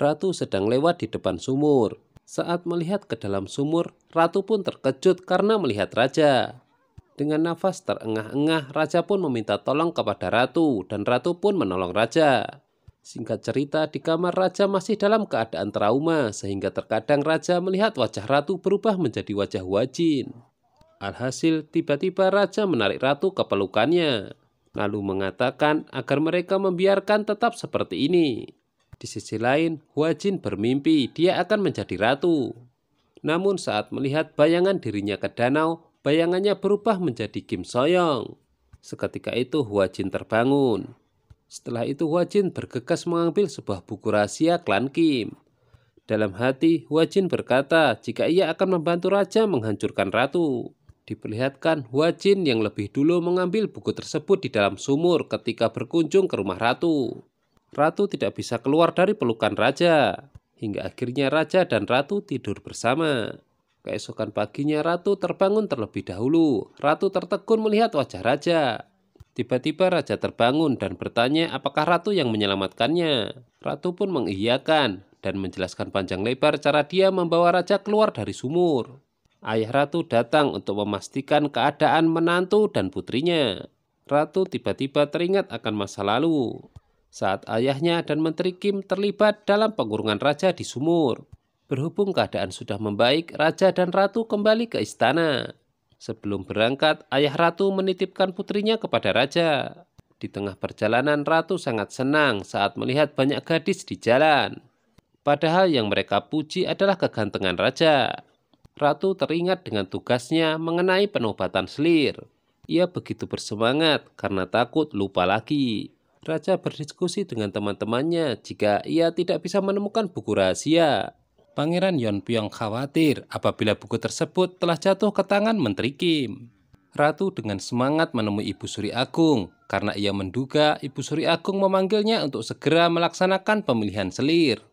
Ratu sedang lewat di depan sumur. Saat melihat ke dalam sumur, Ratu pun terkejut karena melihat raja. Dengan nafas terengah-engah, raja pun meminta tolong kepada Ratu dan Ratu pun menolong raja. Singkat cerita, di kamar raja masih dalam keadaan trauma sehingga terkadang raja melihat wajah Ratu berubah menjadi wajah Huajin. Alhasil, tiba-tiba raja menarik Ratu ke pelukannya, lalu mengatakan agar mereka membiarkan tetap seperti ini. Di sisi lain, Huajin bermimpi dia akan menjadi ratu. Namun saat melihat bayangan dirinya ke danau, bayangannya berubah menjadi Kim Soyoung. Seketika itu Huajin terbangun. Setelah itu Huajin bergegas mengambil sebuah buku rahasia klan Kim. Dalam hati, Huajin berkata jika ia akan membantu raja menghancurkan ratu. Diperlihatkan Huajin yang lebih dulu mengambil buku tersebut di dalam sumur ketika berkunjung ke rumah ratu. Ratu tidak bisa keluar dari pelukan raja. Hingga akhirnya raja dan ratu tidur bersama. Keesokan paginya Ratu terbangun terlebih dahulu. Ratu tertegun melihat wajah raja. Tiba-tiba raja terbangun dan bertanya apakah ratu yang menyelamatkannya. Ratu pun mengiyakan dan menjelaskan panjang lebar cara dia membawa raja keluar dari sumur. Ayah ratu datang untuk memastikan keadaan menantu dan putrinya. Ratu tiba-tiba teringat akan masa lalu. Saat ayahnya dan Menteri Kim terlibat dalam pengurungan raja di sumur. Berhubung keadaan sudah membaik, raja dan ratu kembali ke istana. Sebelum berangkat, ayah ratu menitipkan putrinya kepada raja. Di tengah perjalanan, ratu sangat senang saat melihat banyak gadis di jalan. Padahal yang mereka puji adalah kegantengan raja. Ratu teringat dengan tugasnya mengenai penobatan selir. Ia begitu bersemangat karena takut lupa lagi. Raja berdiskusi dengan teman-temannya jika ia tidak bisa menemukan buku rahasia. Pangeran Yeonpyeong khawatir apabila buku tersebut telah jatuh ke tangan Menteri Kim. Ratu dengan semangat menemui Ibu Suri Agung karena ia menduga Ibu Suri Agung memanggilnya untuk segera melaksanakan pemilihan selir.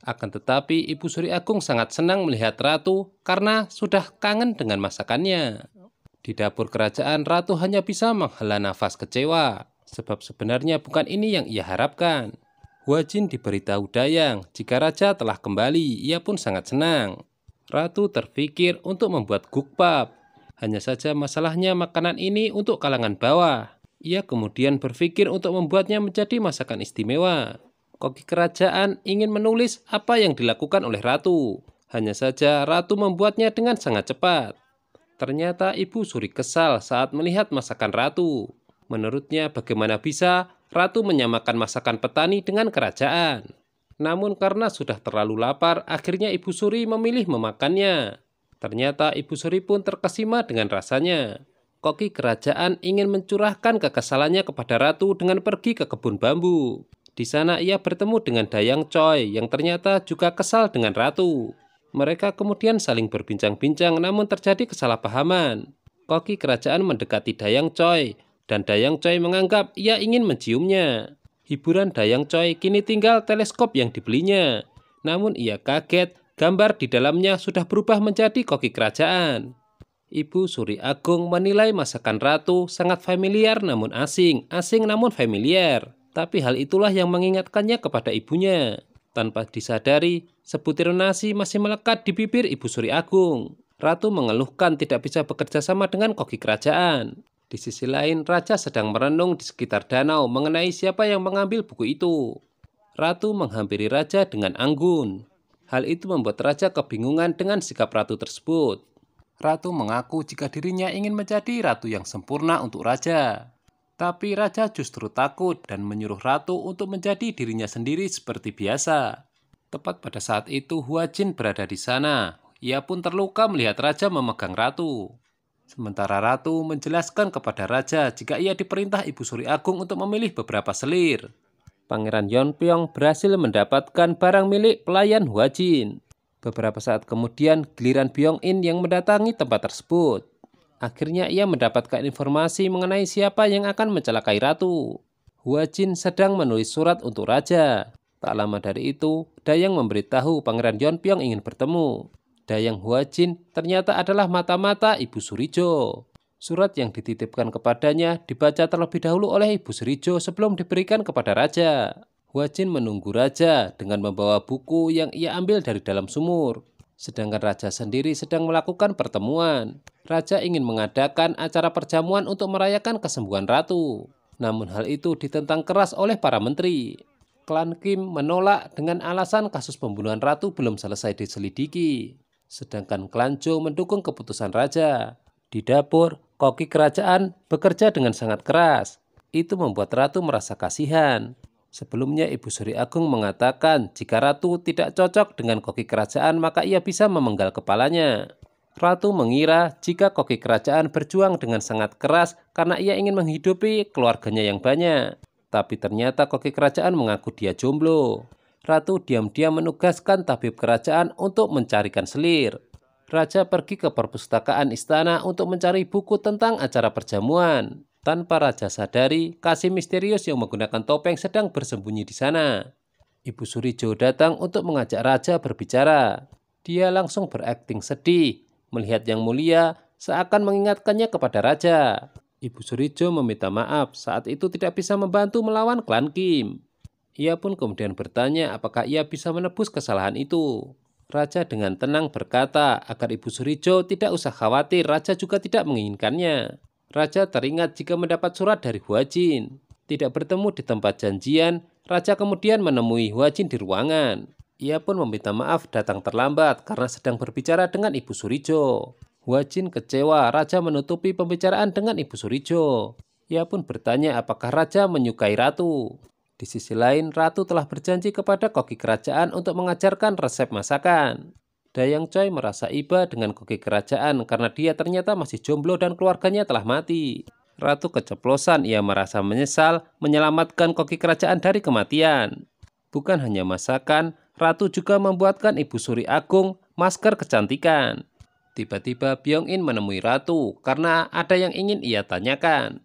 Akan tetapi Ibu Suri Agung sangat senang melihat Ratu karena sudah kangen dengan masakannya. Di dapur kerajaan, Ratu hanya bisa menghela nafas kecewa sebab sebenarnya bukan ini yang ia harapkan. Huajin diberitahu Dayang jika raja telah kembali, ia pun sangat senang. Ratu terpikir untuk membuat gukbap. Hanya saja masalahnya makanan ini untuk kalangan bawah. Ia kemudian berpikir untuk membuatnya menjadi masakan istimewa. Koki kerajaan ingin menulis apa yang dilakukan oleh ratu. Hanya saja ratu membuatnya dengan sangat cepat. Ternyata Ibu Suri kesal saat melihat masakan ratu. Menurutnya bagaimana bisa ratu menyamakan masakan petani dengan kerajaan. Namun karena sudah terlalu lapar, akhirnya Ibu Suri memilih memakannya. Ternyata Ibu Suri pun terkesima dengan rasanya. Koki kerajaan ingin mencurahkan kekesalannya kepada ratu dengan pergi ke kebun bambu. Di sana ia bertemu dengan Dayang Choi yang ternyata juga kesal dengan ratu. Mereka kemudian saling berbincang-bincang namun terjadi kesalahpahaman. Koki kerajaan mendekati Dayang Choi dan Dayang Choi menganggap ia ingin menciumnya. Hiburan Dayang Choi kini tinggal teleskop yang dibelinya. Namun ia kaget, gambar di dalamnya sudah berubah menjadi koki kerajaan. Ibu Suri Agung menilai masakan ratu sangat familiar namun asing, asing namun familiar. Tapi hal itulah yang mengingatkannya kepada ibunya. Tanpa disadari, sebutir nasi masih melekat di bibir Ibu Suri Agung. Ratu mengeluhkan tidak bisa bekerja sama dengan koki kerajaan. Di sisi lain, raja sedang merenung di sekitar danau mengenai siapa yang mengambil buku itu. Ratu menghampiri raja dengan anggun. Hal itu membuat raja kebingungan dengan sikap ratu tersebut. Ratu mengaku jika dirinya ingin menjadi ratu yang sempurna untuk raja. Tapi raja justru takut dan menyuruh ratu untuk menjadi dirinya sendiri seperti biasa. Tepat pada saat itu Huajin berada di sana. Ia pun terluka melihat raja memegang ratu. Sementara ratu menjelaskan kepada raja jika ia diperintah Ibu Suri Agung untuk memilih beberapa selir. Pangeran Yeonpyeong berhasil mendapatkan barang milik pelayan Huajin. Beberapa saat kemudian giliran Byong-in yang mendatangi tempat tersebut. Akhirnya ia mendapatkan informasi mengenai siapa yang akan mencelakai ratu. Huajin sedang menulis surat untuk raja. Tak lama dari itu, Dayang memberitahu Pangeran Yeonpyeong ingin bertemu. Dayang Huajin ternyata adalah mata-mata Ibu Surijo. Surat yang dititipkan kepadanya dibaca terlebih dahulu oleh Ibu Surijo sebelum diberikan kepada raja. Huajin menunggu raja dengan membawa buku yang ia ambil dari dalam sumur. Sedangkan raja sendiri sedang melakukan pertemuan. Raja ingin mengadakan acara perjamuan untuk merayakan kesembuhan ratu. Namun hal itu ditentang keras oleh para menteri. Klan Kim menolak dengan alasan kasus pembunuhan ratu belum selesai diselidiki. Sedangkan klan Jo mendukung keputusan raja. Di dapur, koki kerajaan bekerja dengan sangat keras. Itu membuat ratu merasa kasihan. Sebelumnya Ibu Suri Agung mengatakan jika ratu tidak cocok dengan koki kerajaan maka ia bisa memenggal kepalanya. Ratu mengira jika koki kerajaan berjuang dengan sangat keras karena ia ingin menghidupi keluarganya yang banyak. Tapi ternyata koki kerajaan mengaku dia jomblo. Ratu diam-diam menugaskan tabib kerajaan untuk mencarikan selir. Raja pergi ke perpustakaan istana untuk mencari buku tentang acara perjamuan. Tanpa raja sadari, Kasim misterius yang menggunakan topeng sedang bersembunyi di sana. Ibu Surijo datang untuk mengajak raja berbicara. Dia langsung berakting sedih, melihat Yang Mulia seakan mengingatkannya kepada raja. Ibu Surijo meminta maaf saat itu tidak bisa membantu melawan klan Kim. Ia pun kemudian bertanya apakah ia bisa menebus kesalahan itu. Raja dengan tenang berkata agar Ibu Surijo tidak usah khawatir, raja juga tidak menginginkannya. Raja teringat jika mendapat surat dari Huajin. Tidak bertemu di tempat janjian, raja kemudian menemui Huajin di ruangan. Ia pun meminta maaf datang terlambat karena sedang berbicara dengan Ibu Surijo. Huajin kecewa, raja menutupi pembicaraan dengan Ibu Surijo. Ia pun bertanya apakah raja menyukai ratu. Di sisi lain, ratu telah berjanji kepada koki kerajaan untuk mengajarkan resep masakan. Dayang Choi merasa iba dengan koki kerajaan karena dia ternyata masih jomblo dan keluarganya telah mati. Ratu keceplosan, ia merasa menyesal menyelamatkan koki kerajaan dari kematian. Bukan hanya masakan, ratu juga membuatkan Ibu Suri Agung masker kecantikan. Tiba-tiba Byong-in menemui ratu karena ada yang ingin ia tanyakan.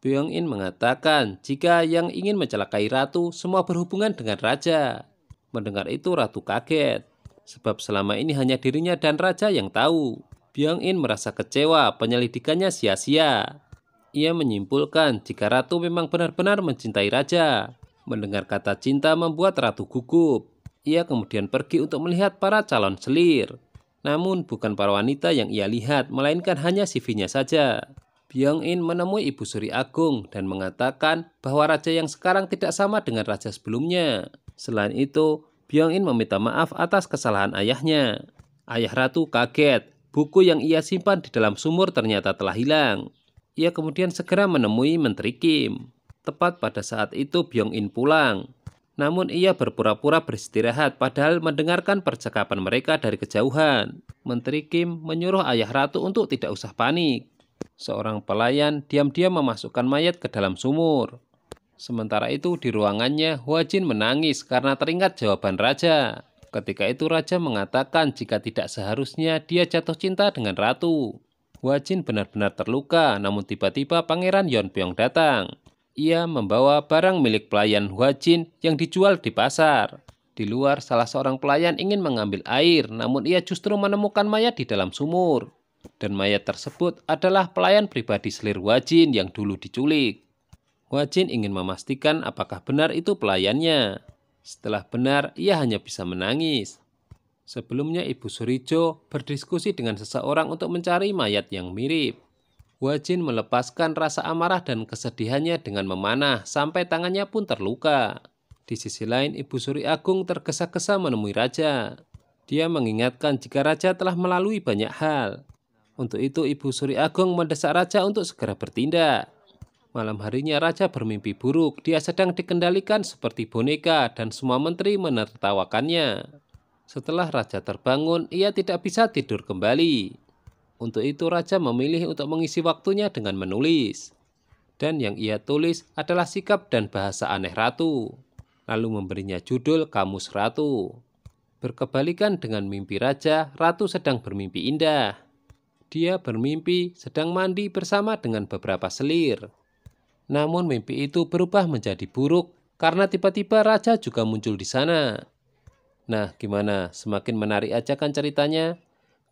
Byong-in mengatakan jika yang ingin mencelakai ratu semua berhubungan dengan raja. Mendengar itu ratu kaget. Sebab selama ini hanya dirinya dan raja yang tahu. Byong-in merasa kecewa, penyelidikannya sia-sia. Ia menyimpulkan jika ratu memang benar-benar mencintai raja. Mendengar kata cinta membuat ratu gugup. Ia kemudian pergi untuk melihat para calon selir. Namun bukan para wanita yang ia lihat, melainkan hanya CV-nya saja. Byong-in menemui Ibu Suri Agung dan mengatakan bahwa raja yang sekarang tidak sama dengan raja sebelumnya. Selain itu, Byong-in meminta maaf atas kesalahan ayahnya. Ayah ratu kaget, buku yang ia simpan di dalam sumur ternyata telah hilang. Ia kemudian segera menemui Menteri Kim. Tepat pada saat itu Byong-in pulang. Namun ia berpura-pura beristirahat padahal mendengarkan percakapan mereka dari kejauhan. Menteri Kim menyuruh ayah ratu untuk tidak usah panik. Seorang pelayan diam-diam memasukkan mayat ke dalam sumur. Sementara itu di ruangannya Huajin menangis karena teringat jawaban raja. Ketika itu raja mengatakan jika tidak seharusnya dia jatuh cinta dengan ratu. Huajin benar-benar terluka, namun tiba-tiba Pangeran Yeonbyeong datang. Ia membawa barang milik pelayan Huajin yang dijual di pasar. Di luar salah seorang pelayan ingin mengambil air, namun ia justru menemukan mayat di dalam sumur. Dan mayat tersebut adalah pelayan pribadi selir Huajin yang dulu diculik. Huajin ingin memastikan apakah benar itu pelayannya. Setelah benar, ia hanya bisa menangis. Sebelumnya Ibu Surijo berdiskusi dengan seseorang untuk mencari mayat yang mirip. Huajin melepaskan rasa amarah dan kesedihannya dengan memanah sampai tangannya pun terluka. Di sisi lain, Ibu Suri Agung tergesa-gesa menemui raja. Dia mengingatkan jika raja telah melalui banyak hal. Untuk itu Ibu Suri Agung mendesak raja untuk segera bertindak. Malam harinya raja bermimpi buruk, dia sedang dikendalikan seperti boneka dan semua menteri menertawakannya. Setelah raja terbangun, ia tidak bisa tidur kembali. Untuk itu raja memilih untuk mengisi waktunya dengan menulis. Dan yang ia tulis adalah sikap dan bahasa aneh ratu. Lalu memberinya judul Kamus Ratu. Berkebalikan dengan mimpi raja, ratu sedang bermimpi indah. Dia bermimpi sedang mandi bersama dengan beberapa selir. Namun mimpi itu berubah menjadi buruk karena tiba-tiba raja juga muncul di sana. Nah, gimana? Semakin menarik aja kan ceritanya?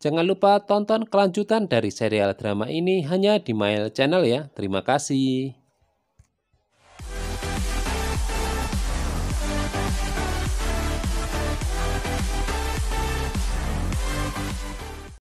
Jangan lupa tonton kelanjutan dari serial drama ini hanya di Mail Channel ya. Terima kasih.